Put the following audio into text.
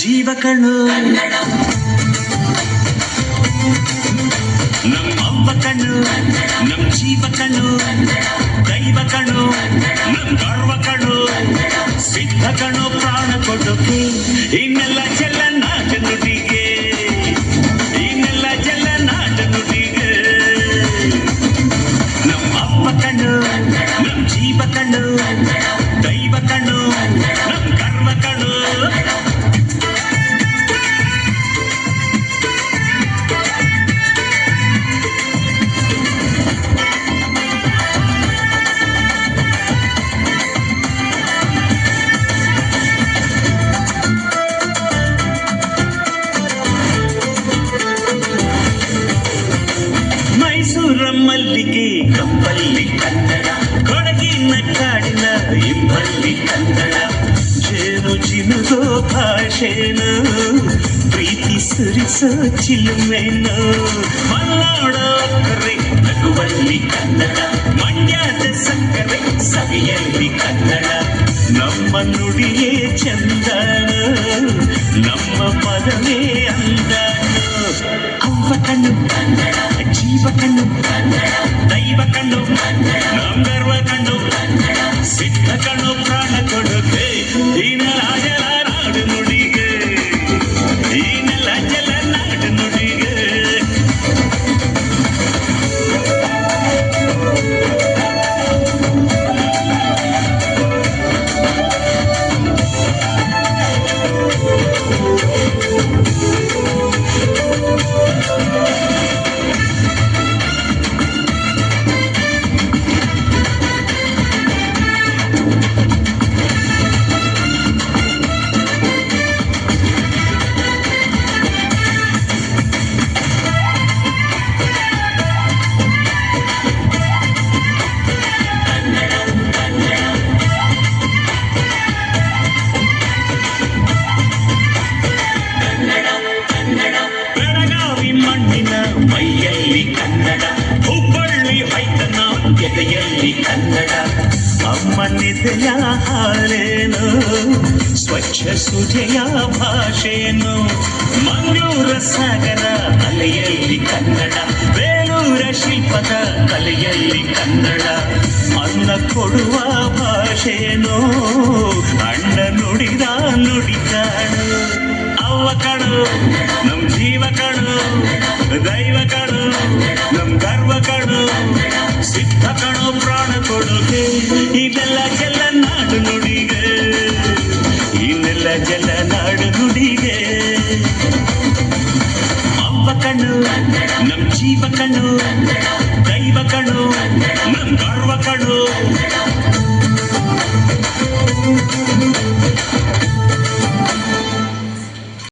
ಜೀವ ಕಣು ನಮ್ಮವ್ವ ಕಣ್ಣು ನಮ್ ಜೀವ ಕಣ್ಣು ದೈವ ಕಣ್ಣು ನಮ್ ಗರ್ವ ಕಣ್ಣು ಸಿದ್ಧ ಕಣ್ಣು ಪ್ರಾಣ ಕೊಡುಗೆ ಇನ್ನೆಲ್ಲ ಚೆಲ್ಲ ನಾಟ ನುಡಿಗೆ ಇನ್ನೆಲ್ಲ ಚೆಲ್ಲ ನಾಟ ನುಡಿಗೆ ನಮ್ಮವ್ವ ಕಣ್ಣು ನಮ್ ಜೀವ ಕಣ್ಣು ದೈವ ಕಣ್ಣು ನಮ್ ಗರ್ವ ಕಣ್ಣು ಮಲ್ಲಿಗೆ ಕಪ್ಪಲ್ಲಿ ಕನ್ನಡ ಕೊಡಗಿನ ಕಾಡಿನ ಇಬ್ಬಲ್ಲಿ ಕನ್ನಡ ಜೇನು ಜಿನುಗೋ ಭಾಷೆನು ಪ್ರೀತಿ ಸುರಿಸೋ ಚಿಲುಮೆನು ಮಲ್ನಾಡೋ ಕರೆ ನಗುವಲ್ಲಿ ಕನ್ನಡ ಮಂಡ್ಯದ ಸಕ್ಕರೆ ಸವಿಯಲ್ಲಿ ಕನ್ನಡ ನಮ್ಮ ನುಡಿಯೇ ಚಂದನ ನಮ್ಮ ಪದವೇ ಅಂದನು ಅವ್ವ ಕಣ್ಣು ಕನ್ನಡ ಜೀವ ಕಣ್ಣು ದೈವ ಕಣ್ಣು ನಮ್ ಗರ್ವ ಕಣ್ಣು ಸಿದ್ಧ ಕಣ್ಣು ಪ್ರಾಣ ಕೊಡುಗೆ ಈನೆಲ್ಲ ಜಲ ನಾಡು ನುಡಿಗೆ ಈನೆಲ್ಲ ಜಲ ನಾಡು ನುಡಿಗೆ ಮೈಯಲ್ಲಿ ಕನ್ನಡ ಹುಬ್ಬಳ್ಳಿ ಹೈತನ ಎದೆಯಲ್ಲಿ ಕನ್ನಡ ಅಮ್ಮನಿದೆಯ ಹಾರೇನು ಸ್ವಚ್ಛ ಸುಜೆಯ ಭಾಷೆನು ಮಂಗಳೂರ ಸಾಗರ ಅಲೆಯಲ್ಲಿ ಕನ್ನಡ ಬೇಲೂರ ಶಿಲ್ಪದ ಕಲೆಯಲ್ಲಿ ಕನ್ನಡ ಅನ್ನ ಕೊಡುವ ಭಾಷೆನು ಅಣ್ಣ ನುಡಿದ ನುಡಿದಾಡು ಅವ್ವ ಕಣು ನಮ್ ಜೀವ ಕಣು ದೈವ ಕಣು ನಮ್ ಗರ್ವ ಕಣು ಸಿದ್ಧ ಕಣು ಪ್ರಾಣ ಕೊಡುಗೆ ಇದೆಲ್ಲ ಜಲ ನಾಡು ನುಡಿಗೆ ಇನ್ನೆಲ್ಲ ಜಲ ನಾಡು ನುಡಿಗೆ ಅವ್ವ ಕಣ್ಣು ನಮ್ ಜೀವ ಕಣ್ಣು ದೈವ ಕಣು ನಮ್ ಗರ್ವ ಕಣು